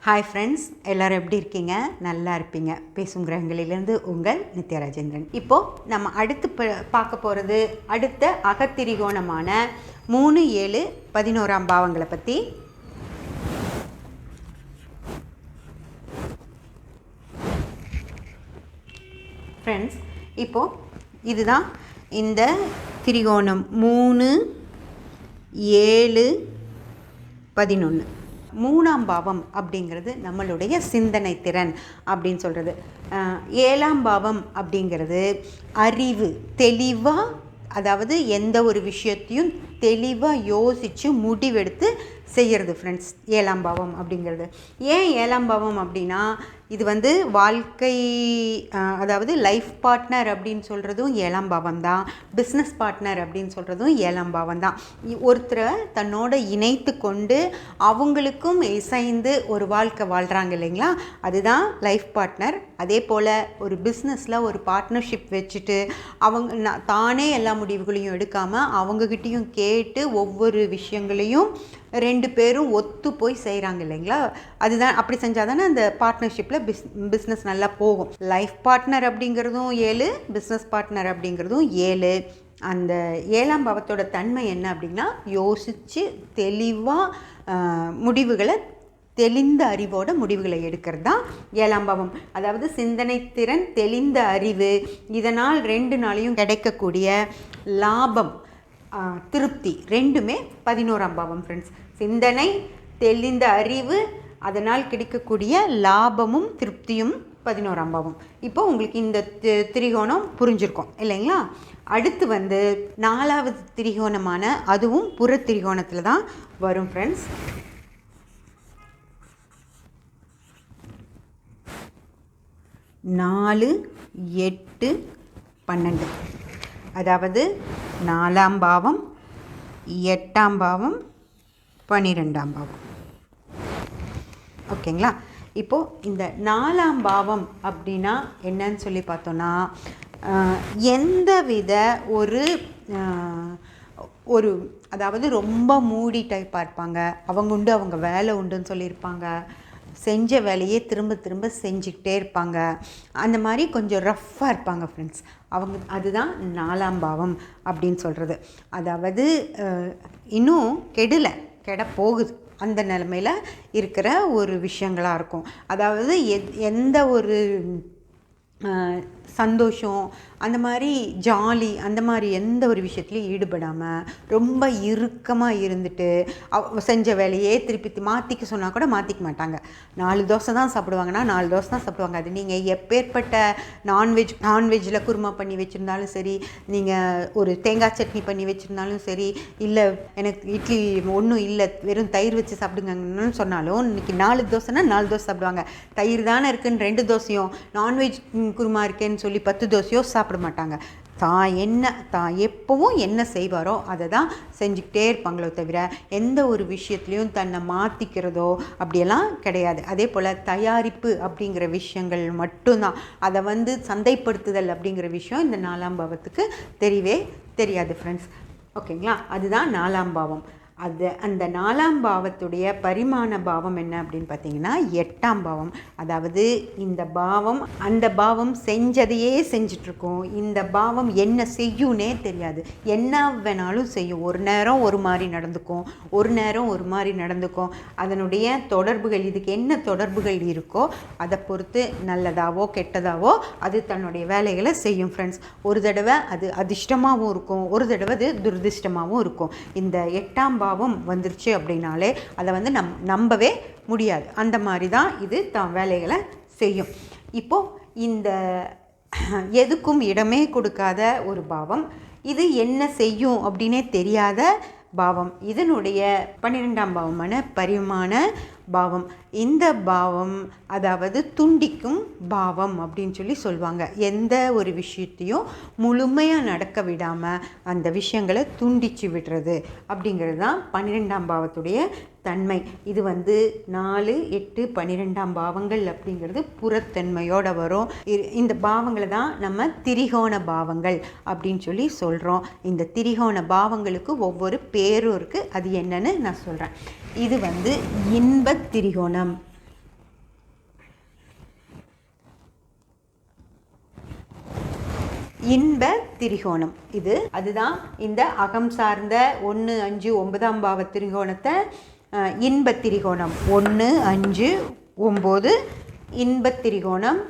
Hi friends, எல்லோரும் எப்படி இருக்கீங்க? நல்லா இருப்பீங்க. பேசும் கிரகங்களிலிருந்து உங்கள் நித்யா ராஜேந்திரன். இப்போது நம்ம அடுத்து பார்க்க போகிறது அடுத்த அகத்திரிகோணமான 3, 7, 11ஆம் பாவங்களை பற்றி. ஃப்ரெண்ட்ஸ், இப்போது இதுதான் இந்த திரிகோணம் 3, 7, 11. 3ஆம் பாவம் அப்படிங்கிறது நம்மளுடைய சிந்தனை திறன் அப்படின்னு சொல்கிறது. 7ஆம் பாவம் அப்படிங்கிறது அறிவு, தெளிவாக, அதாவது எந்த ஒரு விஷயத்தையும் தெளிவாக யோசித்து முடிவெடுத்து செய்கிறது ஃப்ரெண்ட்ஸ். 7ஆம் பாவம் அப்படிங்கிறது ஏன் 7ஆம் பாவம் அப்படின்னா, இது வாழ்க்கை, அதாவது லைஃப் பார்ட்னர் அப்படின்னு சொல்கிறதும் 7ஆம் பாவம் தான். பிஸ்னஸ் பார்ட்னர் அப்படின்னு சொல்கிறதும் 7ஆம் பாவம் தான். ஒருத்தரை தன்னோட இணைத்து கொண்டு அவங்களுக்கும் இசைந்து ஒரு வாழ்க்கை வாழ்கிறாங்க இல்லைங்களா, அதுதான் லைஃப் பார்ட்னர். அதே போல் ஒரு பிஸ்னஸில் ஒரு பார்ட்னர்ஷிப் வச்சுட்டு அவங்க தானே எல்லா முடிவுகளையும் எடுக்காமல் அவங்கக்கிட்டேயும் கேட்டு ஒவ்வொரு விஷயங்களையும் 2 பேரும் ஒத்து போய் செய்கிறாங்க இல்லைங்களா, அதுதான். அப்படி செஞ்சால் தானே அந்த பார்ட்னர்ஷிப்பில் பிஸ்னஸ் நல்லா போகும். லைஃப் பார்ட்னர் அப்படிங்கிறதும் 7, பிஸ்னஸ் பார்ட்னர் அப்படிங்கிறதும் 7. அந்த 7ஆம் பாவத்தோட தன்மை என்ன அப்படின்னா, யோசித்து தெளிவாக முடிவுகளை, தெளிந்த அறிவோட முடிவுகளை எடுக்கிறது தான் 7ஆம் பாவம். அதாவது சிந்தனை திறன், தெளிந்த அறிவு, இதனால் 2 நாளையும் கிடைக்கக்கூடிய லாபம், திருப்தி, ரெண்டுமே 11ஆம் பாவம் ஃப்ரெண்ட்ஸ். சிந்தனை, தெளிந்த அறிவு, அதனால் கிடைக்கக்கூடிய லாபமும் திருப்தியும் 11ஆம் பாவம். இப்போ உங்களுக்கு இந்த திரிகோணம் புரிஞ்சிருக்கும் இல்லைங்களா. அடுத்து 4வது திரிகோணமான, அதுவும் புற திரிகோணத்தில் தான் வரும் ஃப்ரெண்ட்ஸ். நாலு, 8, 12, அதாவது 4ஆம் பாவம், 8ஆம் பாவம், 12ஆம் பாவம். ஓகேங்களா. இப்போது இந்த 4ஆம் பாவம் அப்படின்னா என்னன்னு சொல்லி பார்த்தோன்னா, எந்தவித ஒரு அதாவது ரொம்ப மூடி டைப்பாக இருப்பாங்க. அவங்க உண்டு, அவங்க வேலை உண்டுன்னு சொல்லியிருப்பாங்க. செஞ்ச வேலையே திரும்ப திரும்ப செஞ்சுக்கிட்டே இருப்பாங்க. அந்த மாதிரி கொஞ்சம் ரஃப்பாக இருப்பாங்க ஃப்ரெண்ட்ஸ். அதுதான் 4ஆம் பாவம் அப்படின்னு சொல்கிறது. அதாவது இன்னும் கெட போகுது, அந்த நிலைமையில் இருக்கிற ஒரு விஷயங்களாக இருக்கும். அதாவது எந்த ஒரு சந்தோஷம், அந்த மாதிரி ஜாலி, அந்த மாதிரி எந்த ஒரு விஷயத்துலையும் ஈடுபடாமல் ரொம்ப இறுக்கமாக இருந்துட்டு செஞ்ச வேலையே திருப்பி மாற்றிக்க சொன்னால் கூட மாற்றிக்க மாட்டாங்க. 4 தோசை தான் சாப்பிடுவாங்கன்னா 4 தோசை தான் சாப்பிடுவாங்க. அது நீங்கள் எப்பேற்பட்ட நான்வெஜ்ஜில் குருமா பண்ணி வச்சுருந்தாலும் சரி, நீங்கள் ஒரு தேங்காய் சட்னி பண்ணி வச்சுருந்தாலும் சரி, இல்லை எனக்கு இட்லி ஒன்றும் இல்லை வெறும் தயிர் வச்சு சாப்பிடுங்கன்னு சொன்னாலும், இன்றைக்கி 4 தோசைன்னா 4 தோசை சாப்பிடுவாங்க. தயிர் தானே இருக்குன்னு 2 தோசையும், நான்வெஜ் குருமா இருக்கேன்னு சொல்லி 10 தோசையோ சாப்பிட மாட்டாங்க. தான் எப்பவும் என்ன செய்வாரோ அதை தான் செஞ்சுக்கிட்டே இருப்பாங்களோ தவிர எந்த ஒரு விஷயத்துலையும் தன்னை மாற்றிக்கிறதோ அப்படியெல்லாம் கிடையாது. அதே போல் தயாரிப்பு அப்படிங்கிற விஷயங்கள் மட்டும்தான். அதை சந்தைப்படுத்துதல் அப்படிங்கிற விஷயம் இந்த 4ஆம் பாவத்துக்கு தெரியவே தெரியாது ஃப்ரெண்ட்ஸ். ஓகேங்களா. அதுதான் 4ஆம் பாவம். அந்த 4ஆம் பாவத்துடைய பரிமாண பாவம் என்ன அப்படின்னு பார்த்தீங்கன்னா 8ஆம் பாவம். அதாவது இந்த பாவம் அந்த பாவம் செஞ்சதையே செஞ்சிட்ருக்கோம். இந்த பாவம் என்ன செய்யும்னே தெரியாது. என்ன வேணாலும் செய்யும். ஒரு நேரம் ஒரு மாதிரி நடந்துக்கும், ஒரு நேரம் ஒரு மாதிரி நடந்துக்கும். அதனுடைய தொடர்புகள், இதுக்கு என்ன தொடர்புகள் இருக்கோ அதை பொறுத்து நல்லதாவோ கெட்டதாவோ அது தன்னுடைய வேலைகளை செய்யும் ஃப்ரெண்ட்ஸ். ஒரு தடவை அது அதிர்ஷ்டமாகவும் இருக்கும், ஒரு தடவை அது துரதிர்ஷ்டமாகவும் இருக்கும். இந்த 8ஆம் பாவம் வந்துருச்சு அப்படின்னாலே அதை நம்பவே முடியாது. அந்த மாதிரி தான் இது தான் வேலைகளை செய்யும். இப்போது இந்த எதுக்கும் இடமே கொடுக்காத ஒரு பாவம், இது என்ன செய்யும் அப்படின்னே தெரியாத பாவம், இதனுடைய 12ஆம் பாவமான பரிமாண பாவம். இந்த பாவம் அதாவது துண்டிக்கும் பாவம் அப்படின்னு சொல்லி சொல்லுவாங்க. எந்த ஒரு விஷயத்தையும் முழுமையாக நடக்க விடாமல் அந்த விஷயங்களை துண்டிச்சு விடுறது அப்படிங்கிறது தான் 12ஆம் பாவத்துடைய தன்மை. இது 4, 8, 12ஆம் பாவங்கள் அப்படிங்கிறது புறத்தன்மையோடு வரும். இந்த பாவங்களை தான் நம்ம திரிகோண பாவங்கள் அப்படின்னு சொல்லி சொல்கிறோம். இந்த திரிகோண பாவங்களுக்கு ஒவ்வொரு பேரும் இருக்குது. அது என்னன்னு நான் சொல்கிறேன். இது இன்பத் திரிகோணம். இன்ப திரிகோணம். அதுதான் இந்த அகம் சார்ந்த 1, 5, 9ஆம் பாவ திரிகோணத்தை இன்ப திரிகோணம். 1, 5, 9 இன்ப திரிகோணம்.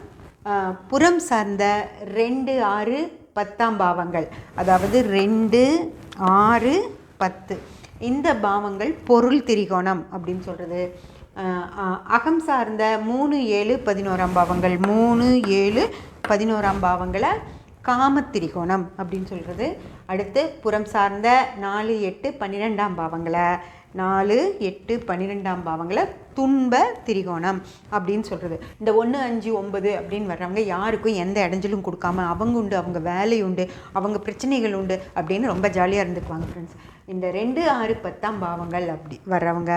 புறம் சார்ந்த 2, 6, 10ஆம் பாவங்கள், அதாவது 2, 6, 10 இந்த பாவங்கள் பொருள் திரிகோணம் அப்படின்னு சொல்கிறது. அகம் சார்ந்த 3, 7, 11ஆம் பாவங்கள், 3, 7, 11ஆம் பாவங்களை காமத்திரிகோணம் அப்படின்னு சொல்கிறது. அடுத்து புறம் சார்ந்த 4, 8, 12ஆம் பாவங்களை, 4, 8, 12ஆம் பாவங்களை துன்ப திரிகோணம் அப்படின்னு சொல்கிறது. இந்த 1, 5, 9 அப்படின்னு வர்றவங்க யாருக்கும் எந்த இடைஞ்சலும் கொடுக்காம அவங்க உண்டு, அவங்க வேலை உண்டு, அவங்க பிரச்சனைகள் உண்டு அப்படின்னு ரொம்ப ஜாலியாக இருந்துக்குவாங்க ஃப்ரெண்ட்ஸ். இந்த 2, 6, 10ஆம் பாவங்கள் அப்படி வர்றவங்க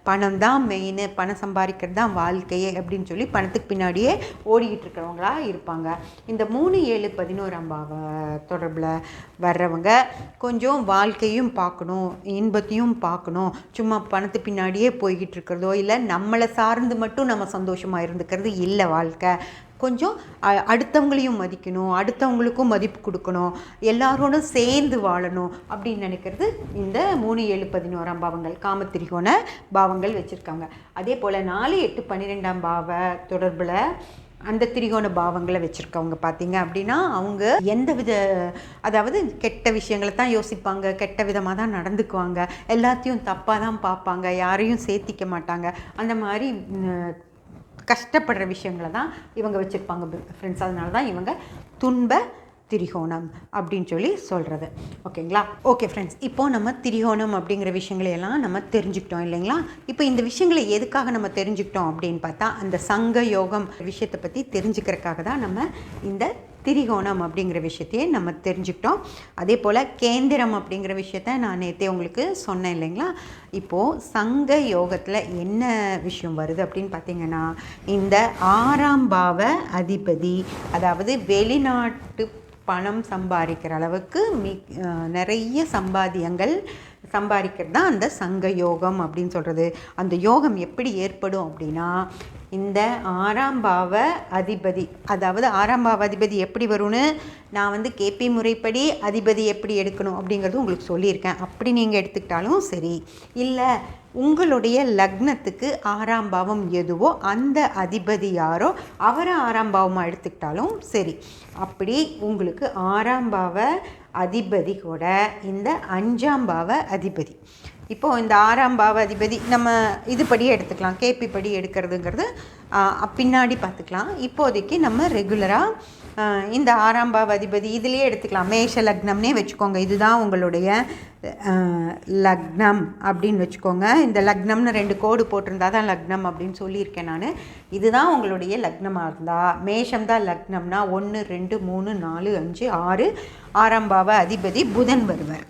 பணம் தான் மெயின், பணம் சம்பாதிக்கிறது தான் வாழ்க்கையே அப்படின்னு சொல்லி பணத்துக்கு பின்னாடியே ஓடிக்கிட்டு இருக்கிறவங்களா இருப்பாங்க. இந்த 3, 7, 11ஆம் பாவ தொடர்பில் வர்றவங்க கொஞ்சம் வாழ்க்கையும் பார்க்கணும், இன்பத்தையும் பார்க்கணும். சும்மா பணத்து பின்னாடியே போய்கிட்டு இருக்கிறதோ இல்லை நம்மளை சார்ந்து மட்டும் நம்ம சந்தோஷமாக இருந்துக்கிறது இல்லை வாழ்க்கை. கொஞ்சம் அடுத்தவங்களையும் மதிக்கணும், அடுத்தவங்களுக்கும் மதிப்பு கொடுக்கணும், எல்லாரோடும் சேர்ந்து வாழணும் அப்படின்னு நினைக்கிறது இந்த 3, 7, 11ஆம் பாவங்கள் காமத்திரிகோண பாவங்கள் வச்சுருக்காங்க. அதே போல் 4, 8, 12ஆம் பாவ தொடர்பில் அந்த திரிகோண பாவங்களை வச்சுருக்கவங்க பார்த்தீங்க அப்படின்னா அவங்க அதாவது கெட்ட விஷயங்களை தான் யோசிப்பாங்க, கெட்ட விதமாக தான் நடந்துக்குவாங்க, எல்லாத்தையும் தப்பாக தான் பார்ப்பாங்க, யாரையும் சேர்த்திக்க மாட்டாங்க. அந்த மாதிரி கஷ்டப்படுற விஷயங்களை தான் இவங்க வச்சுருப்பாங்க ஃப்ரெண்ட்ஸ். அதனால தான் இவங்க துன்ப திரிகோணம் அப்படின்னு சொல்லி சொல்கிறது. ஓகேங்களா? ஓகே ஃப்ரெண்ட்ஸ், இப்போது நம்ம திரிகோணம் அப்படிங்கிற விஷயங்களையெல்லாம் நம்ம தெரிஞ்சுக்கிட்டோம் இல்லைங்களா? இப்போ இந்த விஷயங்களை எதுக்காக நம்ம தெரிஞ்சுக்கிட்டோம் அப்படின்னு பார்த்தா அந்த சங்க யோகம் விஷயத்தை பற்றி தெரிஞ்சுக்கிறதுக்காக தான் நம்ம இந்த திரிகோணம் அப்படிங்கிற விஷயத்தையே நம்ம தெரிஞ்சுக்கிட்டோம். அதே போல் கேந்திரம் அப்படிங்கிற விஷயத்த நான் நேற்றே உங்களுக்கு சொன்னேன் இல்லைங்களா? இப்போது சங்க யோகத்தில் என்ன விஷயம் வருது அப்படின்னு பார்த்தீங்கன்னா இந்த 6ஆம் பாவ அதிபதி, அதாவது வெளிநாட்டு பணம் சம்பாதிக்கிற அளவுக்கு நிறைய சம்பாதிக்கிறது தான் அந்த சங்க யோகம் அப்படின்னு சொல்கிறது. அந்த யோகம் எப்படி ஏற்படும் அப்படின்னா இந்த 6ஆம் பாவ அதிபதி, அதாவது 6ஆம் பாவ அதிபதி எப்படி வரும்னு நான் கேபி முறைப்படி அதிபதி எப்படி எடுக்கணும் அப்படிங்கிறது உங்களுக்கு சொல்லியிருக்கேன். அப்படி நீங்கள் எடுத்துக்கிட்டாலும் சரி, இல்லை உங்களுடைய லக்னத்துக்கு 6ஆம் பாவம் எதுவோ அந்த அதிபதி யாரோ அவரை 6ஆம் பாவமாக எடுத்துக்கிட்டாலும் சரி. அப்படி உங்களுக்கு 6ஆம் பாவ அதிபதி கூட இந்த 5ஆம் பாவ அதிபதி, இப்போது இந்த 6ஆம் பாவ அதிபதி நம்ம இதுபடி எடுத்துக்கலாம், கேபி படி எடுக்கிறதுங்கிறது பின்னாடி பார்த்துக்கலாம். இப்போதைக்கு நம்ம ரெகுலராக இந்த 6ஆம் பாவ அதிபதி இதிலே எடுத்துக்கலாம். மேஷ லக்னம்னே வச்சுக்கோங்க, இதுதான் உங்களுடைய லக்னம் அப்படின்னு வச்சுக்கோங்க. இந்த லக்னம்னு 2 கோடு போட்டிருந்தா தான் லக்னம் அப்படின்னு சொல்லியிருக்கேன் நான். இதுதான் உங்களுடைய லக்னமாக இருந்தால் மேஷம் தான் லக்னம்னா 1, 2, 3, 4, 5, 6 6ஆம் பாவ அதிபதி புதன் வருவார்.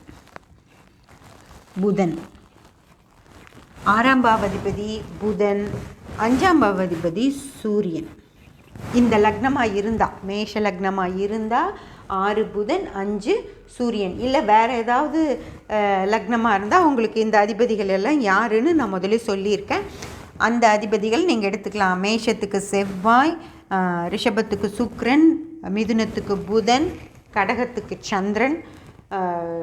புதன் 6ஆம் பாவாதிபதி புதன், 5ஆம் பாவாதிபதி சூரியன். இந்த லக்னமாக இருந்தால், மேஷ லக்னமாக இருந்தால் 6 புதன் 5 சூரியன், இல்லை வேறு ஏதாவது லக்னமாக இருந்தால் உங்களுக்கு இந்த அதிபதிகள் எல்லாம் யாருன்னு நான் முதல்ல சொல்லியிருக்கேன். அந்த அதிபதிகள் நீங்கள் எடுத்துக்கலாம். மேஷத்துக்கு செவ்வாய், ரிஷபத்துக்கு சுக்கிரன், மிதுனத்துக்கு புதன், கடகத்துக்கு சந்திரன்,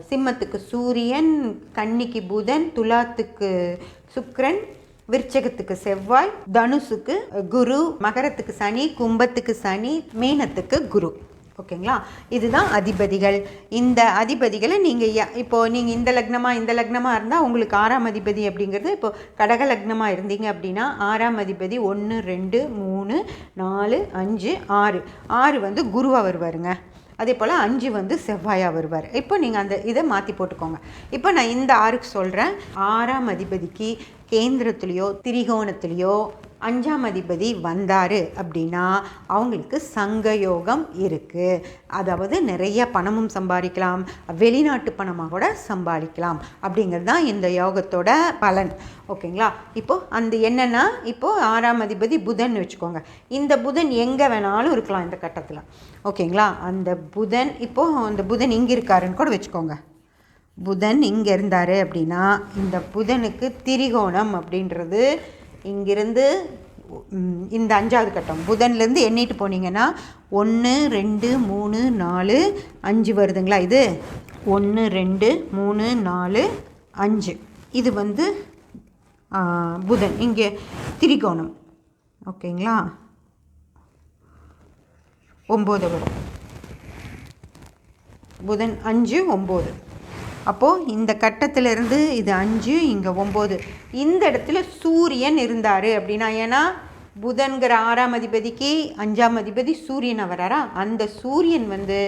சிம்மத்துக்கு சூரியன், கன்னிக்கு புதன், துலாத்துக்கு சுக்கிரன், விருச்சகத்துக்கு செவ்வாய், தனுசுக்கு குரு, மகரத்துக்கு சனி, கும்பத்துக்கு சனி, மீனத்துக்கு குரு. ஓகேங்களா? இதுதான் அதிபதிகள். இந்த அதிபதிகளை நீங்கள் இப்போது நீங்கள் இந்த லக்னமாக இருந்தால் உங்களுக்கு 6ஆம் அதிபதி அப்படிங்கிறது, இப்போது கடக லக்னமாக இருந்தீங்க அப்படின்னா 6ஆம் அதிபதி 1, 2, 3, 4, 5, 6 6 குருவாக வருவாருங்க. அதே போல் 5 செவ்வாயாக வருவார். இப்போ நீங்கள் இதை மாற்றி போட்டுக்கோங்க. இப்போ நான் இந்த 6க்கு சொல்கிறேன். 6ஆம் அதிபதிக்கு கேந்திரத்துலேயோ திரிகோணத்துலேயோ 5ஆம் அதிபதி வந்தார் அப்படின்னா அவங்களுக்கு சங்க யோகம் இருக்குது. அதாவது நிறைய பணமும் சம்பாதிக்கலாம், வெளிநாட்டு பணமாக கூட சம்பாதிக்கலாம் அப்படிங்கிறது தான் இந்த யோகத்தோட பலன். ஓகேங்களா? இப்போது அந்த என்னென்னா, இப்போது 6ஆம் அதிபதி புதன் வச்சுக்கோங்க. இந்த புதன் எங்கே வேணாலும் இருக்கலாம் இந்த கட்டத்தில். ஓகேங்களா? அந்த புதன் இப்போது அந்த புதன் இங்கே இருக்காருன்னு கூட வச்சுக்கோங்க. புதன் இங்கே இருந்தார் அப்படின்னா இந்த புதனுக்கு திரிகோணம் அப்படின்றது இங்கிருந்து இந்த 5வது கட்டம் புதன்லேருந்து எண்ணிட்டு போனீங்கன்னா 1 2 3 4 5 வருதுங்களா? இது 1 2 3 4 5 இது வந்து புதன். இங்கே திரிகோணம் ஓகேங்களா? 9 வரும். புதன் 5 9. அப்போது இந்த கட்டத்திலிருந்து இது 5 இங்கே 9. இந்த இடத்துல சூரியன் இருந்தார் அப்படின்னா, ஏன்னா புதன்கிற 6ஆம் அதிபதிக்கு 5ஆம் அதிபதி சூரியன் வராரா, அந்த சூரியன் வந்து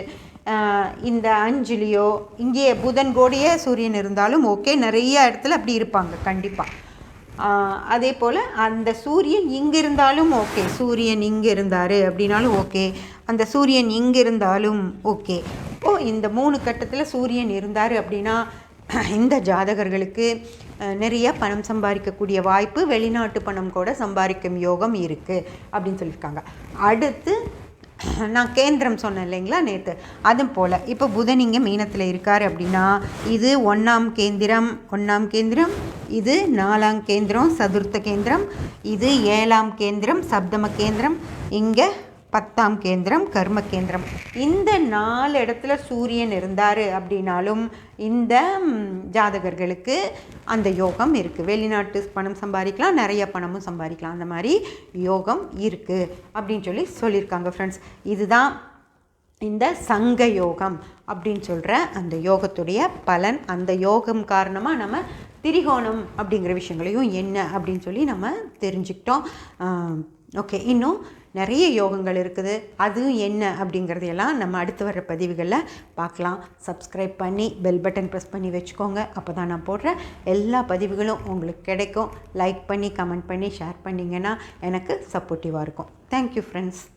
இந்த 5லேயோ இங்கே புதன் கோடிய சூரியன் இருந்தாலும் ஓகே, நிறைய இடத்துல அப்படி இருப்பாங்க கண்டிப்பாக. அதே போல் அந்த சூரியன் இங்கே இருந்தாலும் ஓகே, சூரியன் இங்கே இருந்தார் அப்படின்னாலும் ஓகே, அந்த சூரியன் இங்கே இருந்தாலும் ஓகே. இந்த 3 கட்டத்தில் சூரியன் இருந்தார் அப்படின்னா இந்த ஜாதகர்களுக்கு நிறைய பணம் சம்பாதிக்கக்கூடிய வாய்ப்பு, வெளிநாட்டு பணம் கூட சம்பாதிக்கும் யோகம் இருக்குது அப்படின்னு சொல்லியிருக்காங்க. அடுத்து நான் கேந்திரம் சொன்னேன் இல்லைங்களா நேற்று, அது போல் இப்போ புதன் இங்கே மீனத்தில் இருக்கார் அப்படின்னா இது 1ஆம் கேந்திரம், இது 4ஆம் கேந்திரம் சதுர்த்த கேந்திரம், இது 7ஆம் கேந்திரம் சப்தம கேந்திரம், இங்கே 10ஆம் கேந்திரம் கர்ம கேந்திரம். இந்த 4 இடத்துல சூரியன் இருந்தார் அப்படின்னாலும் இந்த ஜாதகர்களுக்கு அந்த யோகம் இருக்குது. வெளிநாட்டு பணம் சம்பாதிக்கலாம், நிறைய பணமும் சம்பாதிக்கலாம், அந்த மாதிரி யோகம் இருக்குது அப்படின்னு சொல்லியிருக்காங்க ஃப்ரெண்ட்ஸ். இதுதான் இந்த சங்க யோகம் அப்படின்னு சொல்கிற அந்த யோகத்துடைய பலன். அந்த யோகம் காரணமாக நம்ம திரிகோணம் அப்படிங்கிற விஷயங்களையும் என்ன அப்படின்னு நம்ம தெரிஞ்சுக்கிட்டோம். ஓகே, இன்னும் நிறைய யோகங்கள் இருக்குது, அது என்ன அப்படிங்கிறதையெல்லாம் நம்ம அடுத்து வர்ற பதிவுகளில் பார்க்கலாம். சப்ஸ்கிரைப் பண்ணி பெல் பட்டன் ப்ரெஸ் பண்ணி வச்சுக்கோங்க. அப்போ தான் நான் போடுற எல்லா பதிவுகளும் உங்களுக்கு கிடைக்கும். லைக் பண்ணி கமெண்ட் பண்ணி ஷேர் பண்ணிங்கன்னா எனக்கு சப்போர்ட்டிவாக இருக்கும். Thank you friends.